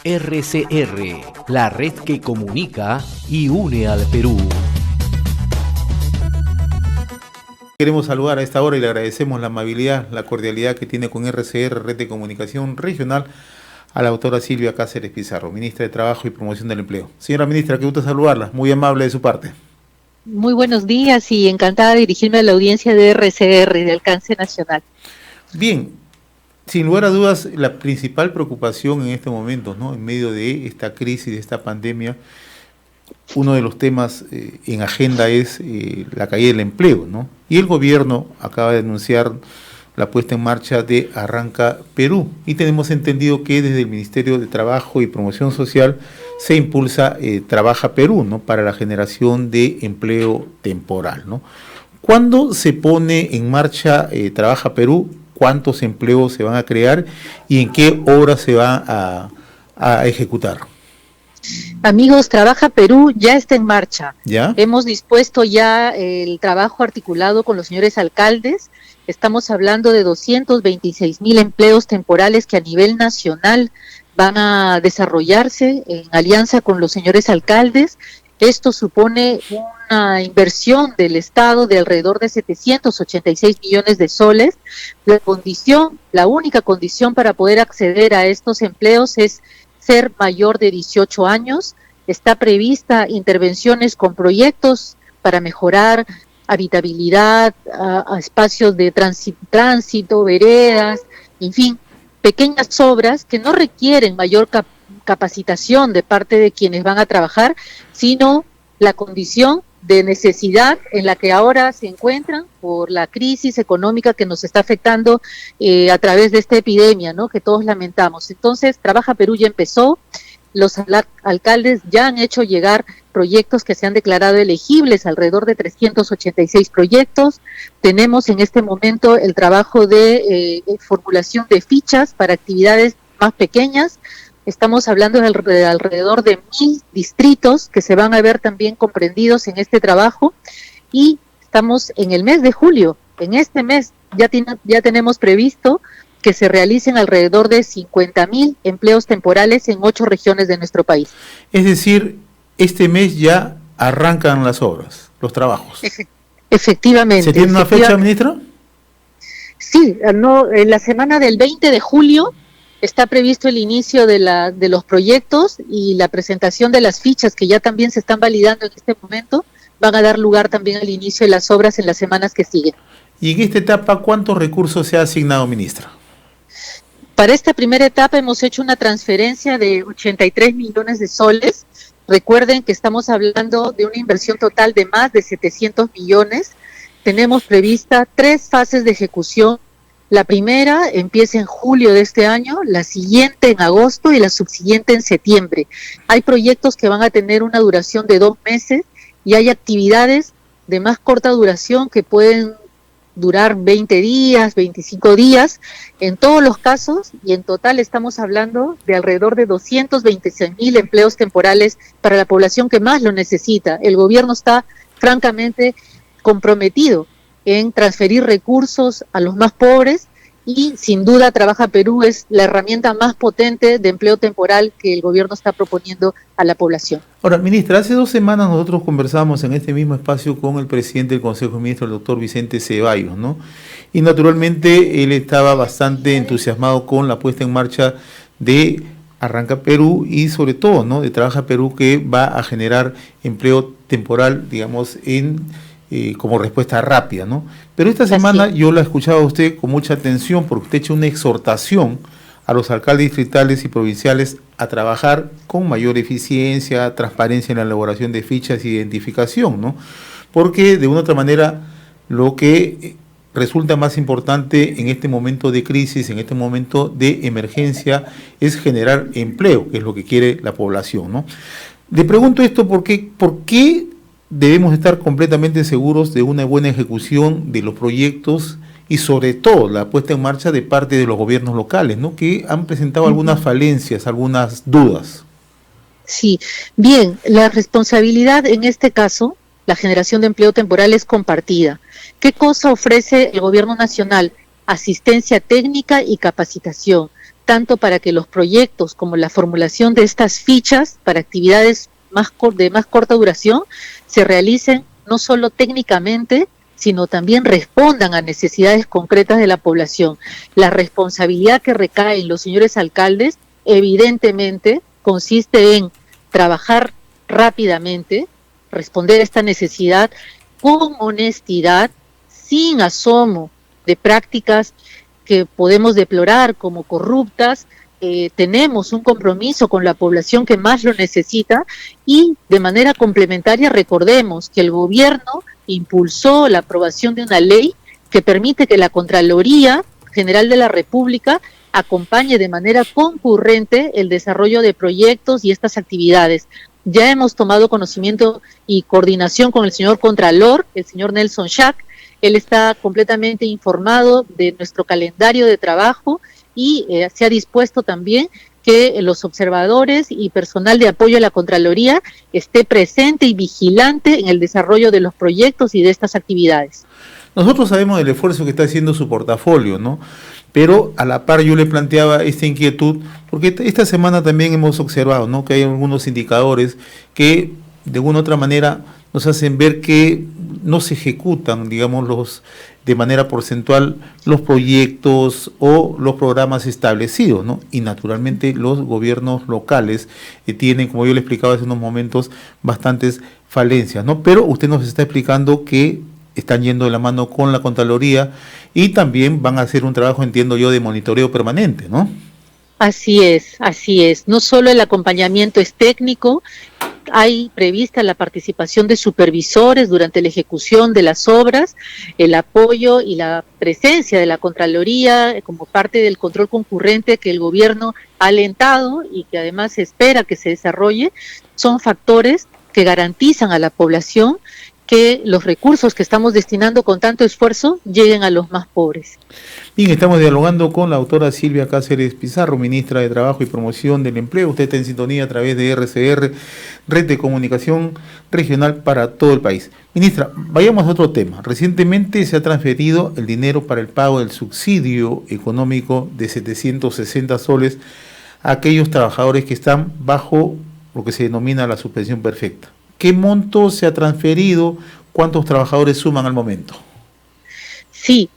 RCR, la red que comunica y une al Perú. Queremos saludar a esta hora y le agradecemos la amabilidad, la cordialidad que tiene con RCR, Red de Comunicación Regional, a la doctora Silvia Cáceres Pizarro, ministra de Trabajo y Promoción del Empleo. Señora ministra, qué gusto saludarla, muy amable de su parte. Muy buenos días y encantada de dirigirme a la audiencia de RCR, de alcance nacional. Bien, sin lugar a dudas, la principal preocupación en este momento, ¿no?, en medio de esta crisis, de esta pandemia, uno de los temas en agenda es la caída del empleo, ¿no? Y el gobierno acaba de anunciar la puesta en marcha de Arranca Perú. Y tenemos entendido que desde el Ministerio de Trabajo y Promoción Social se impulsa Trabaja Perú, ¿no?, para la generación de empleo temporal, ¿no? ¿Cuándo se pone en marcha Trabaja Perú? ¿Cuántos empleos se van a crear y en qué obras se va a ejecutar? Amigos, Trabaja Perú ya está en marcha. ¿Ya? Hemos dispuesto ya el trabajo articulado con los señores alcaldes. Estamos hablando de 226,000 empleos temporales que a nivel nacional van a desarrollarse en alianza con los señores alcaldes. Esto supone una inversión del Estado de alrededor de 786 millones de soles. La única condición para poder acceder a estos empleos es ser mayor de 18 años. Está prevista intervenciones con proyectos para mejorar habitabilidad, a espacios de tránsito, veredas, en fin, pequeñas obras que no requieren mayor capacitación de parte de quienes van a trabajar, sino la condición de necesidad en la que ahora se encuentran por la crisis económica que nos está afectando a través de esta epidemia, ¿no?, que todos lamentamos. Entonces, Trabaja Perú ya empezó, los alcaldes ya han hecho llegar proyectos que se han declarado elegibles, alrededor de 386 proyectos. Tenemos en este momento el trabajo de formulación de fichas para actividades más pequeñas. Estamos hablando de alrededor de 1,000 distritos que se van a ver también comprendidos en este trabajo, y estamos en el mes de julio. En este mes ya tenemos previsto que se realicen alrededor de 50,000 empleos temporales en 8 regiones de nuestro país. Es decir, este mes ya arrancan las obras, los trabajos. Efectivamente. ¿Se tiene una fecha, ministro? Sí, no, en la semana del 20 de julio está previsto el inicio de los proyectos y la presentación de las fichas que ya también se están validando en este momento. Van a dar lugar también al inicio de las obras en las semanas que siguen. Y en esta etapa, ¿cuántos recursos se ha asignado, ministra? Para esta primera etapa hemos hecho una transferencia de 83 millones de soles. Recuerden que estamos hablando de una inversión total de más de 700 millones. Tenemos prevista 3 fases de ejecución. La primera empieza en julio de este año, la siguiente en agosto y la subsiguiente en septiembre. Hay proyectos que van a tener una duración de 2 meses y hay actividades de más corta duración que pueden durar 20 días, 25 días. En todos los casos, y en total estamos hablando de alrededor de 226,000 empleos temporales para la población que más lo necesita. El gobierno está francamente comprometido en transferir recursos a los más pobres, y sin duda Trabaja Perú es la herramienta más potente de empleo temporal que el gobierno está proponiendo a la población. Ahora, ministra, hace 2 semanas nosotros conversamos en este mismo espacio con el presidente del Consejo de Ministros, el doctor Vicente Ceballos, ¿no? Y naturalmente él estaba bastante entusiasmado con la puesta en marcha de Arranca Perú y sobre todo, ¿no?, de Trabaja Perú, que va a generar empleo temporal, digamos, como respuesta rápida, ¿no? Pero esta semana yo la escuchaba a usted con mucha atención porque usted ha hecho una exhortación a los alcaldes distritales y provinciales a trabajar con mayor eficiencia, transparencia en la elaboración de fichas e identificación, ¿no? Porque de una u otra manera lo que resulta más importante en este momento de crisis, en este momento de emergencia, es generar empleo, que es lo que quiere la población, ¿no? Le pregunto esto porque, ¿por qué debemos estar completamente seguros de una buena ejecución de los proyectos y sobre todo la puesta en marcha de parte de los gobiernos locales, ¿no?, que han presentado algunas falencias, algunas dudas? Sí, bien, la responsabilidad en este caso, la generación de empleo temporal, es compartida. ¿Qué cosa ofrece el gobierno nacional? Asistencia técnica y capacitación. tanto para que los proyectos como la formulación de estas fichas para actividades de más corta duración se realicen no solo técnicamente, sino también respondan a necesidades concretas de la población. La responsabilidad que recae en los señores alcaldes, evidentemente, consiste en trabajar rápidamente, responder a esta necesidad con honestidad, sin asomo de prácticas que podemos deplorar como corruptas. Tenemos un compromiso con la población que más lo necesita y de manera complementaria recordemos que el gobierno impulsó la aprobación de una ley que permite que la Contraloría General de la República acompañe de manera concurrente el desarrollo de proyectos y estas actividades. Ya hemos tomado conocimiento y coordinación con el señor Contralor, el señor Nelson Schack. Él está completamente informado de nuestro calendario de trabajo y se ha dispuesto también que los observadores y personal de apoyo a la Contraloría esté presente y vigilante en el desarrollo de los proyectos y de estas actividades. Nosotros sabemos del esfuerzo que está haciendo su portafolio, ¿no? Pero a la par yo le planteaba esta inquietud, porque esta semana también hemos observado, ¿no?, que hay algunos indicadores que de alguna u otra manera nos hacen ver que no se ejecutan, digamos, de manera porcentual los proyectos o los programas establecidos, ¿no? Y naturalmente los gobiernos locales tienen, como yo le explicaba hace unos momentos, bastantes falencias, ¿no? Pero usted nos está explicando que están yendo de la mano con la Contraloría y también van a hacer un trabajo, entiendo yo, de monitoreo permanente, ¿no? Así es, así es. No solo el acompañamiento es técnico, hay prevista la participación de supervisores durante la ejecución de las obras, el apoyo y la presencia de la Contraloría como parte del control concurrente que el gobierno ha alentado y que además se espera que se desarrolle, son factores que garantizan a la población que los recursos que estamos destinando con tanto esfuerzo lleguen a los más pobres. Bien, estamos dialogando con la doctora Silvia Cáceres Pizarro, ministra de Trabajo y Promoción del Empleo. Usted está en sintonía a través de RCR, Red de Comunicación Regional para todo el país. Ministra, vayamos a otro tema. Recientemente se ha transferido el dinero para el pago del subsidio económico de 760 soles a aquellos trabajadores que están bajo lo que se denomina la suspensión perfecta. ¿Qué monto se ha transferido? ¿Cuántos trabajadores suman al momento? Sí,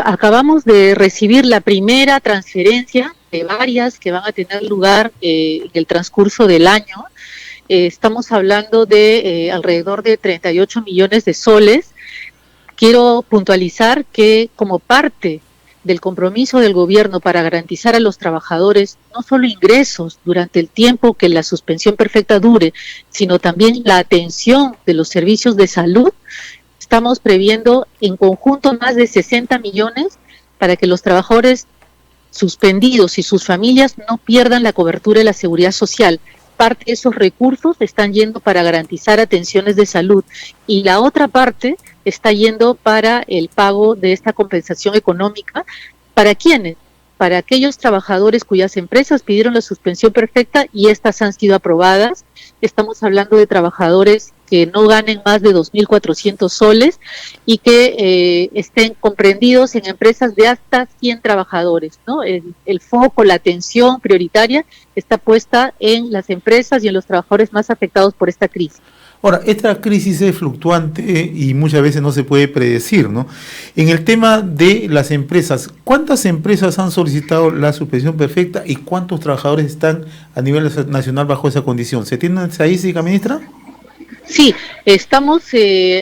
acabamos de recibir la primera transferencia de varias que van a tener lugar en el transcurso del año. Estamos hablando de alrededor de 38 millones de soles. Quiero puntualizar que como parte del compromiso del gobierno para garantizar a los trabajadores no solo ingresos durante el tiempo que la suspensión perfecta dure, sino también la atención de los servicios de salud, estamos previendo en conjunto más de 60 millones para que los trabajadores suspendidos y sus familias no pierdan la cobertura de la seguridad social. Parte de esos recursos están yendo para garantizar atenciones de salud y la otra parte está yendo para el pago de esta compensación económica. ¿Para quiénes? Para aquellos trabajadores cuyas empresas pidieron la suspensión perfecta y estas han sido aprobadas. Estamos hablando de trabajadores que no ganen más de 2.400 soles y que estén comprendidos en empresas de hasta 100 trabajadores, ¿no? El foco, la atención prioritaria está puesta en las empresas y en los trabajadores más afectados por esta crisis. Ahora, esta crisis es fluctuante y muchas veces no se puede predecir, ¿no? En el tema de las empresas, ¿cuántas empresas han solicitado la suspensión perfecta y cuántos trabajadores están a nivel nacional bajo esa condición? ¿Se tiene una estadística, ministra? Sí, estamos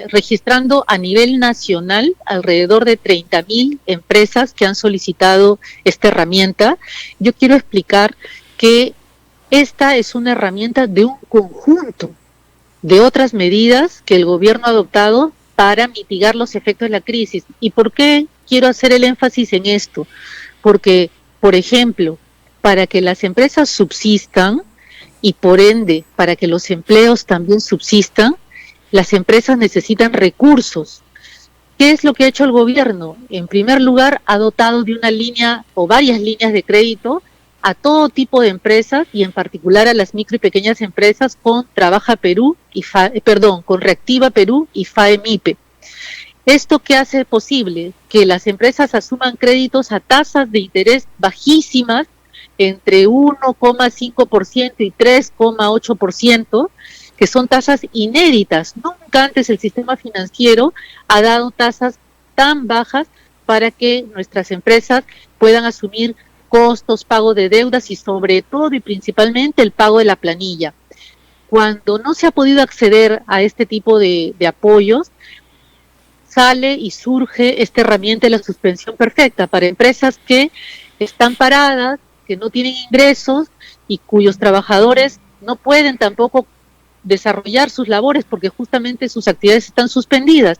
registrando a nivel nacional alrededor de 30.000 empresas que han solicitado esta herramienta. Yo quiero explicar que esta es una herramienta de un conjunto de otras medidas que el gobierno ha adoptado para mitigar los efectos de la crisis. ¿Y por qué quiero hacer el énfasis en esto? Porque, por ejemplo, para que las empresas subsistan y por ende para que los empleos también subsistan, las empresas necesitan recursos. ¿Qué es lo que ha hecho el gobierno? En primer lugar, ha dotado de una línea o varias líneas de crédito a todo tipo de empresas y en particular a las micro y pequeñas empresas con Trabaja Perú y con Reactiva Perú y FAEMIPE. ¿Esto qué hace posible? Que las empresas asuman créditos a tasas de interés bajísimas entre 1,5% y 3,8%, que son tasas inéditas. Nunca antes el sistema financiero ha dado tasas tan bajas para que nuestras empresas puedan asumir costos, pago de deudas y sobre todo y principalmente el pago de la planilla. Cuando no se ha podido acceder a este tipo de apoyos, sale y surge esta herramienta de la suspensión perfecta para empresas que están paradas, que no tienen ingresos y cuyos trabajadores no pueden tampoco desarrollar sus labores porque justamente sus actividades están suspendidas.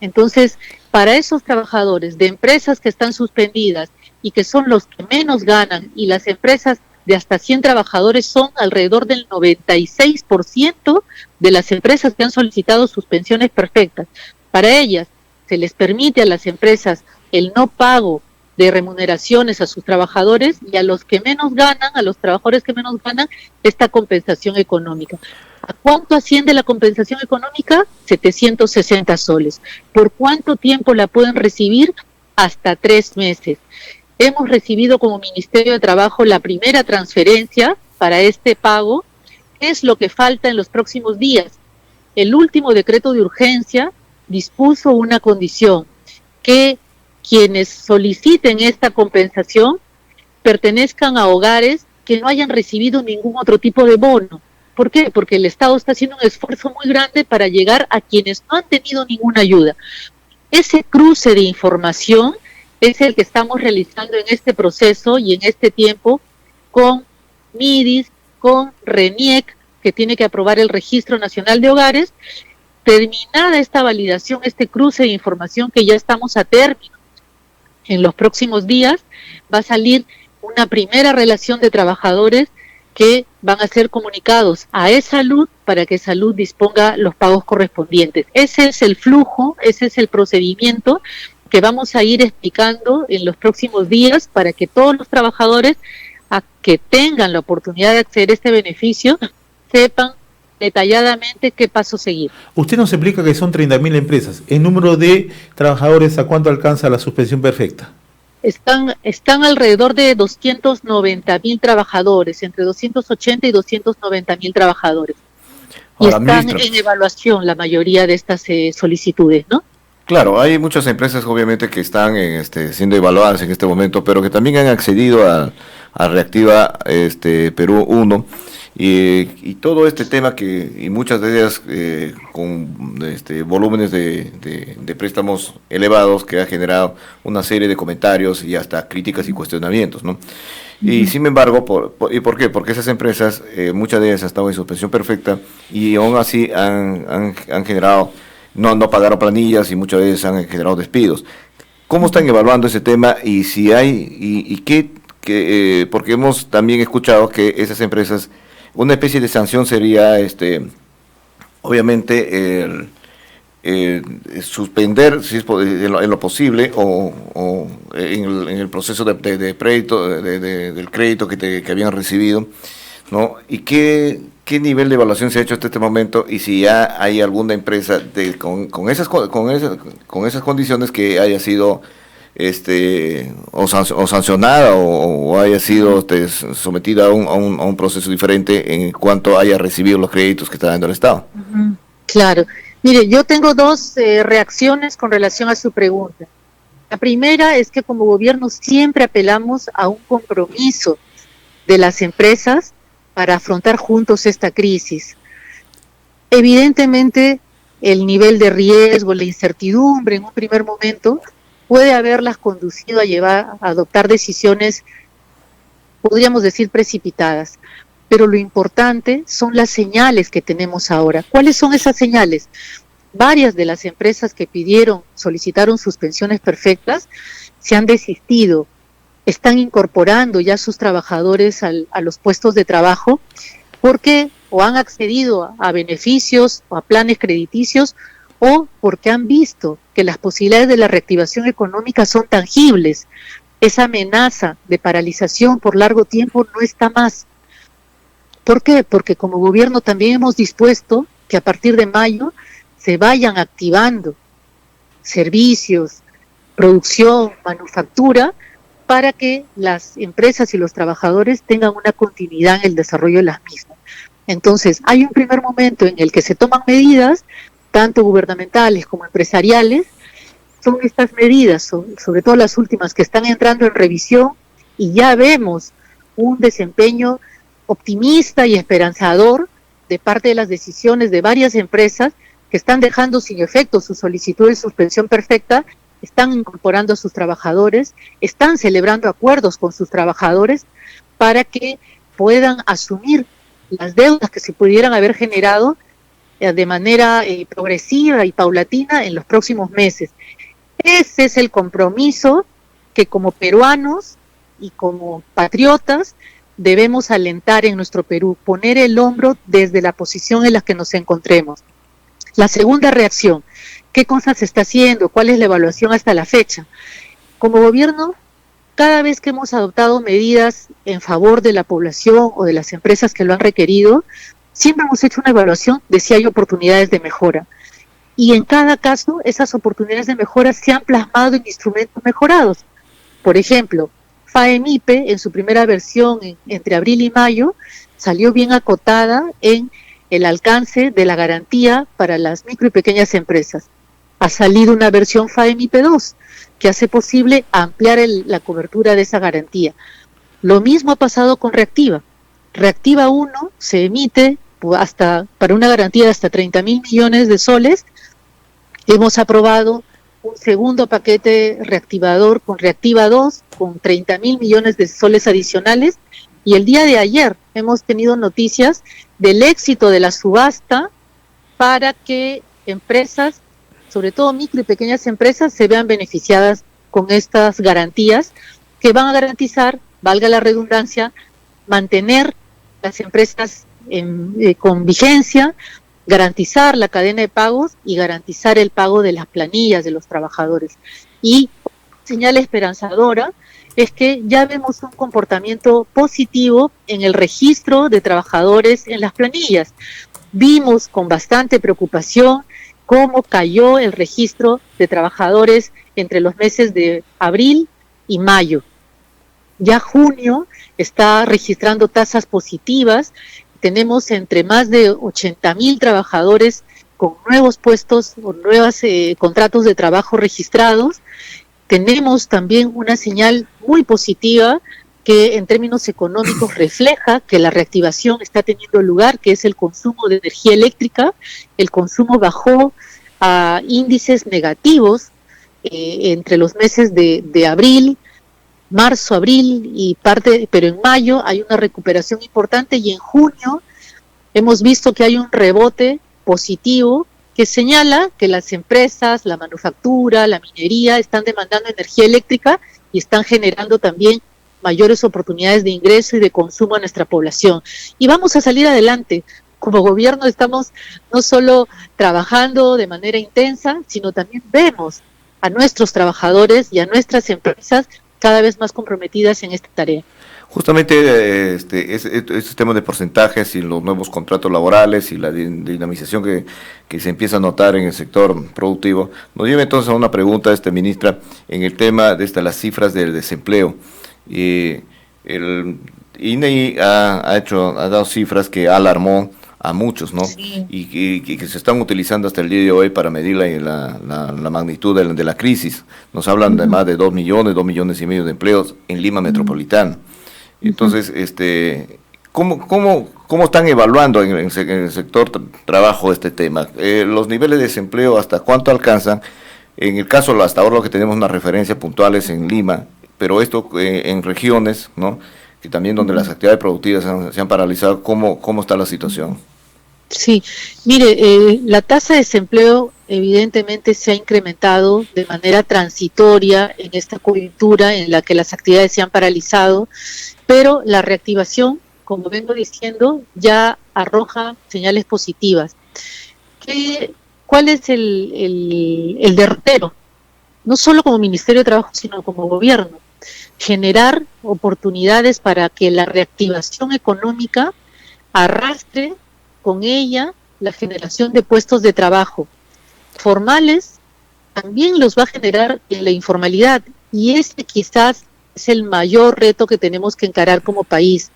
Entonces, para esos trabajadores de empresas que están suspendidas y que son los que menos ganan, y las empresas de hasta 100 trabajadores son alrededor del 96% de las empresas que han solicitado suspensiones perfectas. Para ellas se les permite a las empresas el no pago de remuneraciones a sus trabajadores, y a los que menos ganan, a los trabajadores que menos ganan, esta compensación económica. ¿A cuánto asciende la compensación económica? 760 soles. ¿Por cuánto tiempo la pueden recibir? Hasta 3 meses. Hemos recibido como Ministerio de Trabajo la primera transferencia para este pago. ¿Qué es lo que falta en los próximos días? El último decreto de urgencia dispuso una condición, que quienes soliciten esta compensación pertenezcan a hogares que no hayan recibido ningún otro tipo de bono. ¿Por qué? Porque el Estado está haciendo un esfuerzo muy grande para llegar a quienes no han tenido ninguna ayuda. Ese cruce de información es el que estamos realizando en este proceso y en este tiempo con MIDIS, con RENIEC, que tiene que aprobar el Registro Nacional de Hogares. Terminada esta validación, este cruce de información que ya estamos a término, en los próximos días va a salir una primera relación de trabajadores que van a ser comunicados a E-Salud para que Salud disponga los pagos correspondientes. Ese es el flujo, ese es el procedimiento que vamos a ir explicando en los próximos días para que todos los trabajadores que tengan la oportunidad de acceder a este beneficio sepan detalladamente qué paso seguir. Usted nos explica que son 30.000 empresas. ¿El número de trabajadores a cuánto alcanza la suspensión perfecta? Están alrededor de 290.000 trabajadores, entre 280 y 290.000 trabajadores. Y ahora, están en evaluación la mayoría de estas solicitudes, ¿no? Claro, hay muchas empresas obviamente que están siendo evaluadas en este momento, pero que también han accedido a Reactiva Perú 1. Y todo este tema y muchas de ellas con volúmenes de préstamos elevados, que ha generado una serie de comentarios y hasta críticas y cuestionamientos, ¿no? Y sin embargo, ¿por qué? Porque esas empresas, muchas de ellas han estado en suspensión perfecta y aún así han generado, no pagaron planillas y muchas veces han generado despidos. ¿Cómo están evaluando ese tema y si hay, y qué, porque hemos también escuchado que esas empresas, una especie de sanción sería, obviamente, suspender, si es en lo posible, o en el proceso de crédito, del crédito que habían recibido, ¿no? ¿Y qué nivel de evaluación se ha hecho hasta este momento? Y si ya hay alguna empresa con esas condiciones que haya sido o sancionada o haya sido sometida a un proceso diferente en cuanto haya recibido los créditos que está dando el Estado. Claro. Mire, yo tengo dos reacciones con relación a su pregunta. La primera es que como gobierno siempre apelamos a un compromiso de las empresas para afrontar juntos esta crisis. Evidentemente, el nivel de riesgo, la incertidumbre en un primer momento puede haberlas conducido a adoptar decisiones, podríamos decir, precipitadas. Pero lo importante son las señales que tenemos ahora. ¿Cuáles son esas señales? Varias de las empresas que solicitaron suspensiones perfectas, se han desistido, están incorporando ya sus trabajadores a los puestos de trabajo, porque o han accedido a beneficios o a planes crediticios, o porque han visto que las posibilidades de la reactivación económica son tangibles. Esa amenaza de paralización por largo tiempo no está más. ¿Por qué? Porque como gobierno también hemos dispuesto que a partir de mayo se vayan activando servicios, producción, manufactura, para que las empresas y los trabajadores tengan una continuidad en el desarrollo de las mismas. Entonces, hay un primer momento en el que se toman medidas, tanto gubernamentales como empresariales. Son estas medidas, sobre todo las últimas, que están entrando en revisión, y ya vemos un desempeño optimista y esperanzador de parte de las decisiones de varias empresas que están dejando sin efecto su solicitud de suspensión perfecta, están incorporando a sus trabajadores, están celebrando acuerdos con sus trabajadores para que puedan asumir las deudas que se pudieran haber generado de manera progresiva y paulatina en los próximos meses. Ese es el compromiso que como peruanos y como patriotas debemos alentar en nuestro Perú, poner el hombro desde la posición en la que nos encontremos. La segunda reacción: ¿qué cosas se está haciendo? ¿Cuál es la evaluación hasta la fecha? Como gobierno, cada vez que hemos adoptado medidas en favor de la población o de las empresas que lo han requerido, siempre hemos hecho una evaluación de si hay oportunidades de mejora. Y en cada caso, esas oportunidades de mejora se han plasmado en instrumentos mejorados. Por ejemplo, FAEMIPE, en su primera versión entre abril y mayo, salió bien acotada en el alcance de la garantía para las micro y pequeñas empresas. Ha salido una versión FAEMIPE 2, que hace posible ampliar la cobertura de esa garantía. Lo mismo ha pasado con Reactiva. Reactiva 1 se emite para una garantía de hasta 30.000 millones de soles. Hemos aprobado un segundo paquete reactivador con Reactiva 2, con 30.000 millones de soles adicionales, y el día de ayer hemos tenido noticias del éxito de la subasta para que empresas, sobre todo micro y pequeñas empresas, se vean beneficiadas con estas garantías que van a garantizar, valga la redundancia, mantener las empresas con vigencia, garantizar la cadena de pagos y garantizar el pago de las planillas de los trabajadores. Y señal esperanzadora es que ya vemos un comportamiento positivo en el registro de trabajadores en las planillas. Vimos con bastante preocupación cómo cayó el registro de trabajadores entre los meses de abril y mayo. Ya junio está registrando tasas positivas. Tenemos entre más de 80.000 trabajadores con nuevos puestos o nuevos contratos de trabajo registrados. Tenemos también una señal muy positiva que en términos económicos refleja que la reactivación está teniendo lugar, que es el consumo de energía eléctrica. El consumo bajó a índices negativos entre los meses de abril, marzo, abril pero en mayo hay una recuperación importante, y en junio hemos visto que hay un rebote positivo que señala que las empresas, la manufactura, la minería están demandando energía eléctrica y están generando también mayores oportunidades de ingreso y de consumo a nuestra población. Y vamos a salir adelante. Como gobierno estamos no solo trabajando de manera intensa, sino también vemos a nuestros trabajadores y a nuestras empresas cada vez más comprometidas en esta tarea. Justamente ese tema de porcentajes y los nuevos contratos laborales y la dinamización que se empieza a notar en el sector productivo, nos lleva entonces a una pregunta, ministra, en el tema de las cifras del desempleo. El INEI ha dado cifras que alarmó a muchos, ¿no? Sí. Y que se están utilizando hasta el día de hoy para medir la magnitud de la crisis. Nos hablan de más de 2 millones y medio de empleos en Lima metropolitana. Entonces, ¿cómo están evaluando en el sector trabajo este tema? Los niveles de desempleo, ¿hasta cuánto alcanzan? En el caso, hasta ahora lo que tenemos una referencia puntual es en Lima, pero esto en regiones, ¿no?, que también donde las actividades productivas se han paralizado, ¿cómo está la situación? Sí, mire, la tasa de desempleo evidentemente se ha incrementado de manera transitoria en esta coyuntura en la que las actividades se han paralizado, pero la reactivación, como vengo diciendo, ya arroja señales positivas. ¿Cuál es el derrotero? No solo como Ministerio de Trabajo, sino como gobierno. Generar oportunidades para que la reactivación económica arrastre con ella la generación de puestos de trabajo formales, también los va a generar en la informalidad, y quizás es el mayor reto que tenemos que encarar como país.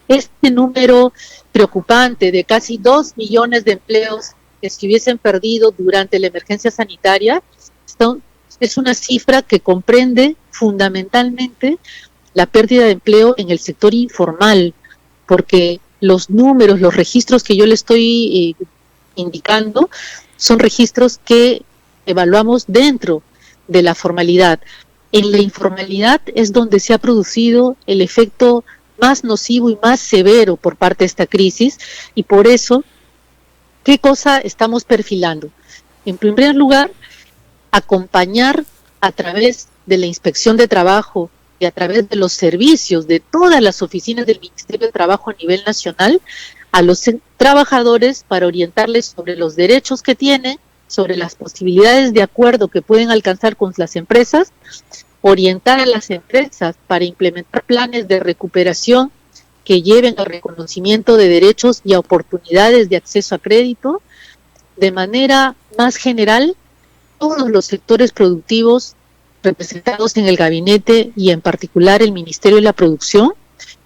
Este número preocupante de casi 2 millones de empleos que se hubiesen perdido durante la emergencia sanitaria es una cifra que comprende fundamentalmente la pérdida de empleo en el sector informal, porque los números, los registros que yo le estoy indicando son registros que evaluamos dentro de la formalidad. En la informalidad es donde se ha producido el efecto más nocivo y más severo por parte de esta crisis, y por eso, ¿qué cosa estamos perfilando? En primer lugar, acompañar a través de la Inspección de Trabajo y a través de los servicios de todas las oficinas del Ministerio de Trabajo a nivel nacional a los trabajadores para orientarles sobre los derechos que tienen, sobre las posibilidades de acuerdo que pueden alcanzar con las empresas, orientar a las empresas para implementar planes de recuperación que lleven al reconocimiento de derechos y a oportunidades de acceso a crédito. De manera más general, todos los sectores productivos representados en el gabinete y en particular el Ministerio de la Producción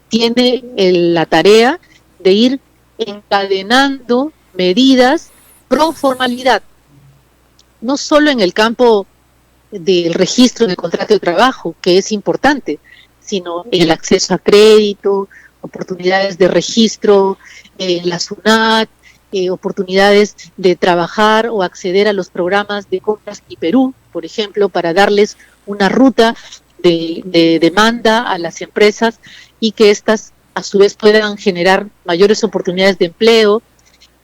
tiene la tarea de ir encadenando medidas pro formalidad, no solo en el campo del registro de contrato de trabajo, que es importante, sino el acceso a crédito, oportunidades de registro en la SUNAT, oportunidades de trabajar o acceder a los programas de compras y Perú, por ejemplo, para darles una ruta de demanda a las empresas y que éstas a su vez puedan generar mayores oportunidades de empleo,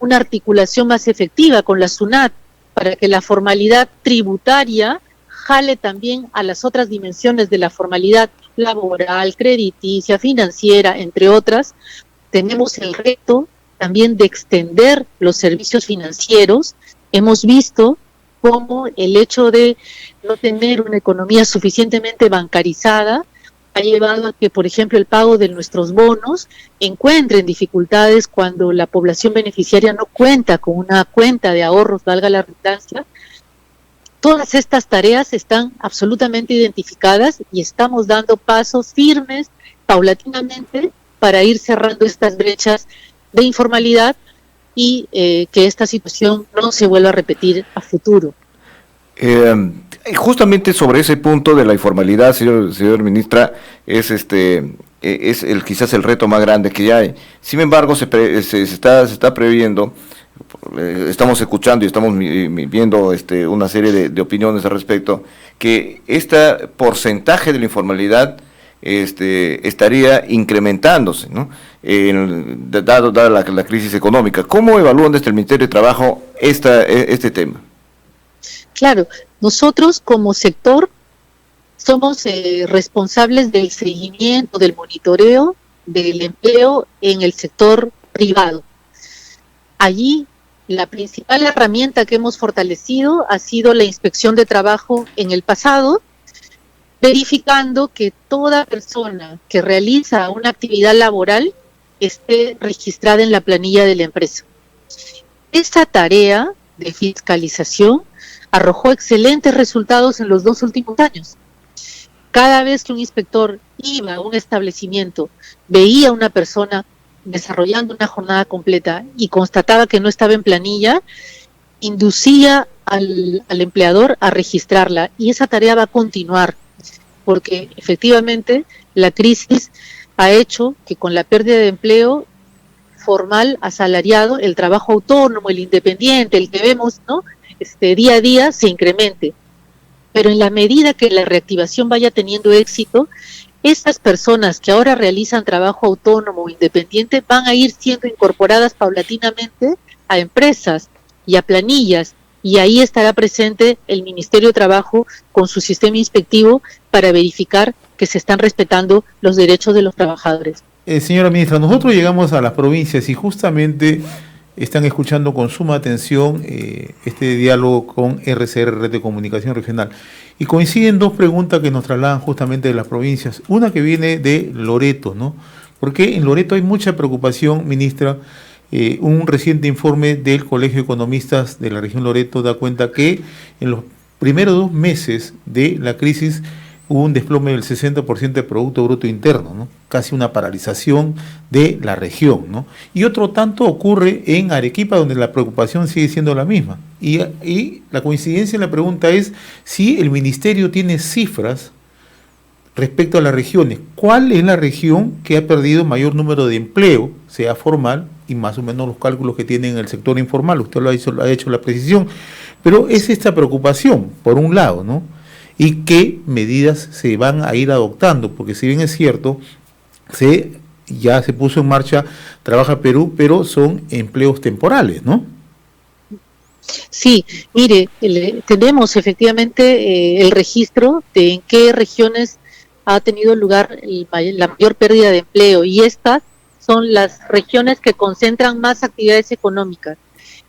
una articulación más efectiva con la SUNAT para que la formalidad tributaria jale también a las otras dimensiones de la formalidad laboral, crediticia, financiera, entre otras. Tenemos el reto también de extender los servicios financieros. Hemos visto cómo el hecho de no tener una economía suficientemente bancarizada ha llevado a que, por ejemplo, el pago de nuestros bonos encuentre en dificultades cuando la población beneficiaria no cuenta con una cuenta de ahorros, valga la redundancia. Todas estas tareas están absolutamente identificadas y estamos dando pasos firmes, paulatinamente, para ir cerrando estas brechas de informalidad y que esta situación no se vuelva a repetir a futuro. Justamente sobre ese punto de la informalidad, señor ministra, es quizás el reto más grande que hay. Sin embargo, se está previendo, estamos escuchando y estamos viendo una serie de opiniones al respecto, que este porcentaje de la informalidad estaría incrementándose, ¿no? Dada la crisis económica. ¿Cómo evalúan desde el Ministerio de Trabajo este tema? Claro, nosotros como sector somos responsables del seguimiento, del monitoreo del empleo en el sector privado. Allí la principal herramienta que hemos fortalecido ha sido la inspección de trabajo en el pasado, verificando que toda persona que realiza una actividad laboral esté registrada en la planilla de la empresa. Esta tarea de fiscalización arrojó excelentes resultados en los 2 últimos años. Cada vez que un inspector iba a un establecimiento, veía a una persona desarrollando una jornada completa y constataba que no estaba en planilla, inducía al empleador a registrarla, y esa tarea va a continuar, porque efectivamente la crisis ha hecho que con la pérdida de empleo formal, asalariado, el trabajo autónomo, el independiente, el que vemos, ¿no?, día a día se incremente. Pero en la medida que la reactivación vaya teniendo éxito, estas personas que ahora realizan trabajo autónomo o independiente van a ir siendo incorporadas paulatinamente a empresas y a planillas, y ahí estará presente el Ministerio de Trabajo con su sistema inspectivo para verificar que se están respetando los derechos de los trabajadores. Señora ministra, nosotros llegamos a las provincias y justamente están escuchando con suma atención este diálogo con RCR, Red de Comunicación Regional. Y coinciden 2 preguntas que nos trasladan justamente de las provincias. Una que viene de Loreto, ¿no? Porque en Loreto hay mucha preocupación, ministra. Un reciente informe del Colegio de Economistas de la región Loreto da cuenta que en los primeros 2 meses de la crisis hubo un desplome del 60% del Producto Bruto Interno, ¿no? Casi una paralización de la región, ¿no? Y otro tanto ocurre en Arequipa, donde la preocupación sigue siendo la misma. Y la coincidencia en la pregunta es si el Ministerio tiene cifras respecto a las regiones. ¿Cuál es la región que ha perdido mayor número de empleo, sea formal, y más o menos los cálculos que tiene en el sector informal? Usted lo ha hecho la precisión, pero es esta preocupación, por un lado, ¿no? Y qué medidas se van a ir adoptando, porque si bien es cierto, ya se puso en marcha Trabaja Perú, pero son empleos temporales, ¿no? Sí, mire, tenemos efectivamente el registro de en qué regiones ha tenido lugar la mayor pérdida de empleo, y estas son las regiones que concentran más actividades económicas.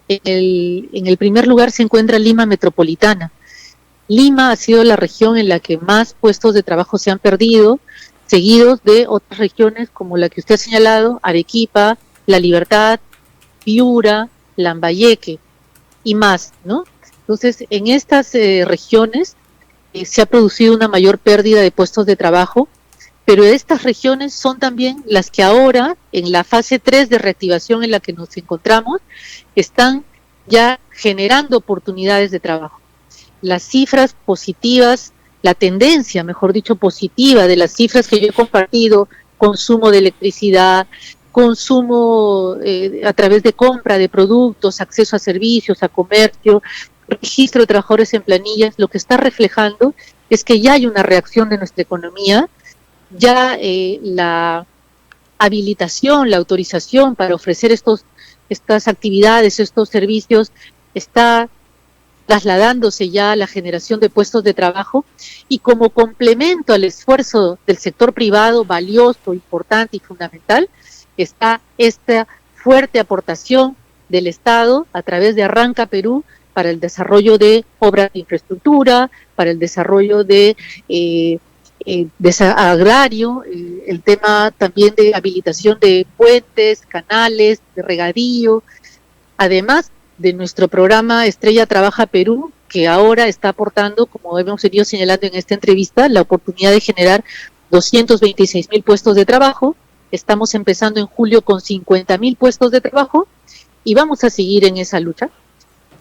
En el primer lugar se encuentra Lima Metropolitana. Lima ha sido la región en la que más puestos de trabajo se han perdido, seguidos de otras regiones como la que usted ha señalado, Arequipa, La Libertad, Piura, Lambayeque y más, ¿no? Entonces, en estas regiones se ha producido una mayor pérdida de puestos de trabajo, pero estas regiones son también las que ahora, en la fase 3 de reactivación en la que nos encontramos, están ya generando oportunidades de trabajo. Las cifras positivas, la tendencia, mejor dicho, positiva de las cifras que yo he compartido, consumo de electricidad, consumo a través de compra de productos, acceso a servicios, a comercio, registro de trabajadores en planillas, lo que está reflejando es que ya hay una reacción de nuestra economía, ya la habilitación, la autorización para ofrecer estas actividades, estos servicios, está trasladándose ya a la generación de puestos de trabajo, y como complemento al esfuerzo del sector privado, valioso, importante y fundamental, está esta fuerte aportación del Estado a través de Arranca Perú para el desarrollo de obras de infraestructura, para el desarrollo de agrario, el tema también de habilitación de puentes, canales, de regadío, además de nuestro programa Estrella Trabaja Perú, que ahora está aportando, como hemos venido señalando en esta entrevista, la oportunidad de generar 226,000 puestos de trabajo. Estamos empezando en julio con 50,000 puestos de trabajo y vamos a seguir en esa lucha.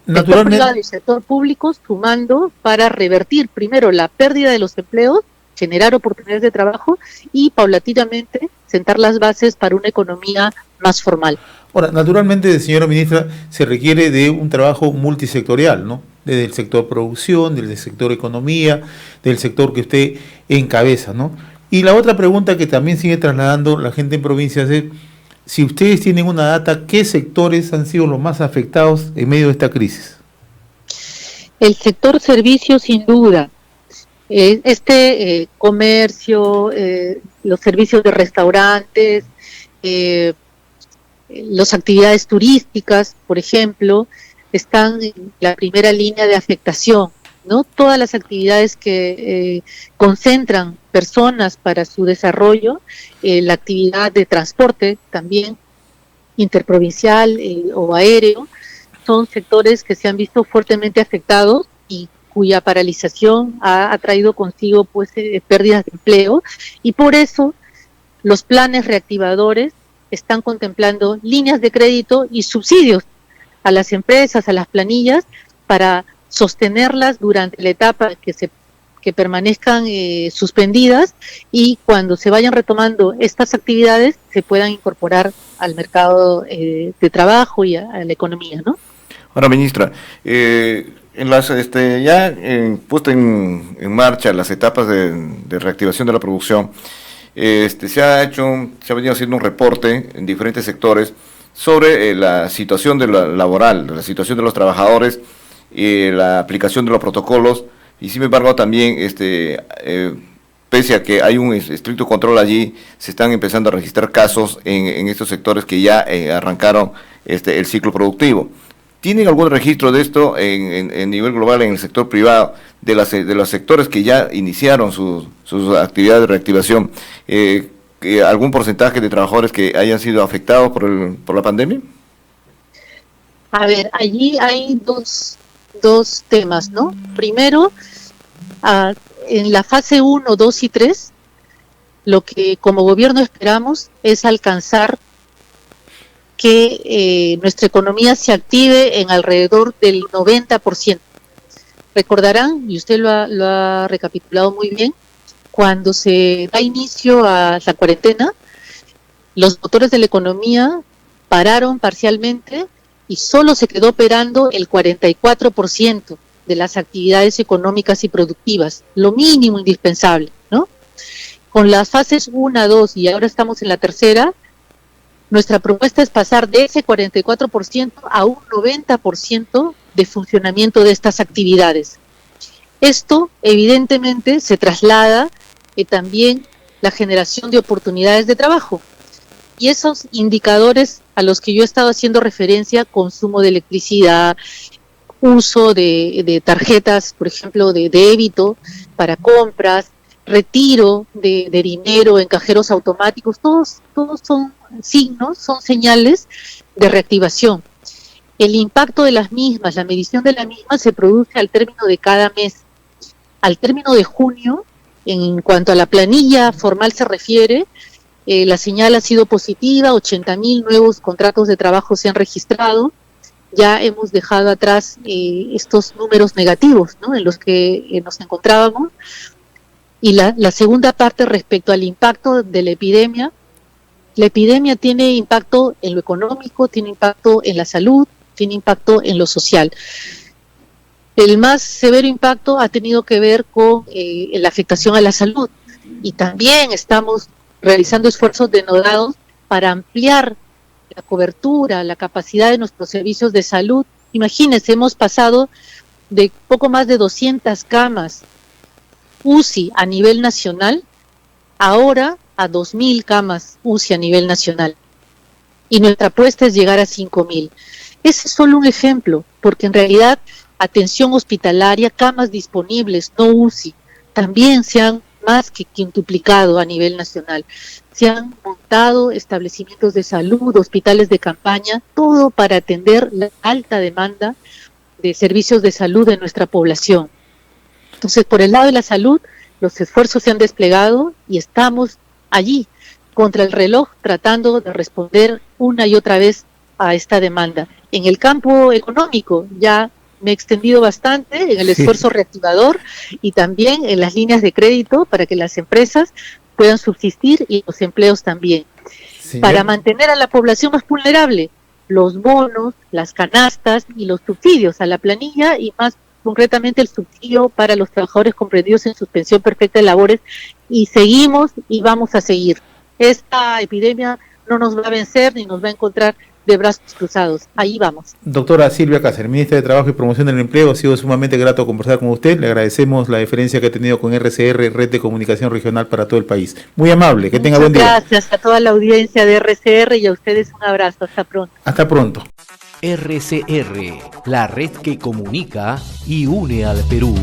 Sector privado y sector público sumando para revertir primero la pérdida de los empleos, generar oportunidades de trabajo y paulatinamente sentar las bases para una economía más formal. Ahora, naturalmente, señora ministra, se requiere de un trabajo multisectorial, ¿no? Desde el sector producción, desde el sector economía, del sector que usted encabeza, ¿no? Y la otra pregunta que también sigue trasladando la gente en provincias es, si ustedes tienen una data, ¿qué sectores han sido los más afectados en medio de esta crisis? El sector servicios, sin duda. Comercio, los servicios de restaurantes, las actividades turísticas, por ejemplo, están en la primera línea de afectación, ¿no? Todas las actividades que concentran personas para su desarrollo, la actividad de transporte también, interprovincial o aéreo, son sectores que se han visto fuertemente afectados y cuya paralización ha traído consigo pues pérdidas de empleo, y por eso los planes reactivadores están contemplando líneas de crédito y subsidios a las empresas, a las planillas, para sostenerlas durante la etapa que permanezcan suspendidas, y cuando se vayan retomando estas actividades se puedan incorporar al mercado de trabajo y a la economía, ¿no? Ahora, ministra, en las puesto en marcha las etapas de reactivación de la producción, se ha venido haciendo un reporte en diferentes sectores sobre la situación laboral, la situación de los trabajadores, la aplicación de los protocolos, y sin embargo también pese a que hay un estricto control allí, se están empezando a registrar casos en estos sectores que ya arrancaron el ciclo productivo. ¿Tienen algún registro de esto en nivel global en el sector privado, de los sectores que ya iniciaron sus actividades de reactivación? ¿Algún porcentaje de trabajadores que hayan sido afectados por la pandemia? A ver, allí hay dos temas, ¿no? Primero, en la fase 1, 2 y 3, lo que como gobierno esperamos es alcanzar que nuestra economía se active en alrededor del 90%. Recordarán, y usted lo ha recapitulado muy bien, cuando se da inicio a la cuarentena, los motores de la economía pararon parcialmente y solo se quedó operando el 44% de las actividades económicas y productivas, lo mínimo indispensable, ¿no? Con las fases 1, 2 y ahora estamos en la tercera, nuestra propuesta es pasar de ese 44% a un 90% de funcionamiento de estas actividades. Esto, evidentemente, se traslada también la generación de oportunidades de trabajo. Y esos indicadores a los que yo he estado haciendo referencia, consumo de electricidad, uso de tarjetas, por ejemplo, de débito para compras, retiro de dinero en cajeros automáticos, todos son signos, son señales de reactivación. El impacto de las mismas, la medición de las mismas se produce al término de cada mes. Al término de junio, en cuanto a la planilla formal se refiere, la señal ha sido positiva, 80,000 nuevos contratos de trabajo se han registrado, ya hemos dejado atrás estos números negativos, ¿no?, en los que nos encontrábamos. Y la segunda parte respecto al impacto de la epidemia tiene impacto en lo económico, tiene impacto en la salud, tiene impacto en lo social. El más severo impacto ha tenido que ver con la afectación a la salud, y también estamos realizando esfuerzos denodados para ampliar la cobertura, la capacidad de nuestros servicios de salud. Imagínense, hemos pasado de poco más de 200 camas UCI a nivel nacional, ahora a 2,000 camas UCI a nivel nacional. Y nuestra apuesta es llegar a 5,000. Ese es solo un ejemplo, porque en realidad atención hospitalaria, camas disponibles, no UCI, también se han más que quintuplicado a nivel nacional. Se han montado establecimientos de salud, hospitales de campaña, todo para atender la alta demanda de servicios de salud de nuestra población. Entonces, por el lado de la salud, los esfuerzos se han desplegado y estamos allí, contra el reloj, tratando de responder una y otra vez a esta demanda. En el campo económico, ya me he extendido bastante en el esfuerzo reactivador y también en las líneas de crédito para que las empresas puedan subsistir y los empleos también. Para mantener a la población más vulnerable, los bonos, las canastas y los subsidios a la planilla, y más concretamente el subsidio para los trabajadores comprendidos en suspensión perfecta de labores, y seguimos y vamos a seguir. Esta epidemia no nos va a vencer ni nos va a encontrar de brazos cruzados. Ahí vamos. Doctora Silvia Cáceres, ministra de Trabajo y Promoción del Empleo, ha sido sumamente grato conversar con usted. Le agradecemos la deferencia que ha tenido con RCR, Red de Comunicación Regional para todo el país. Muy amable, que tenga buen día. Gracias a toda la audiencia de RCR y a ustedes un abrazo. Hasta pronto. Hasta pronto. RCR, la red que comunica y une al Perú.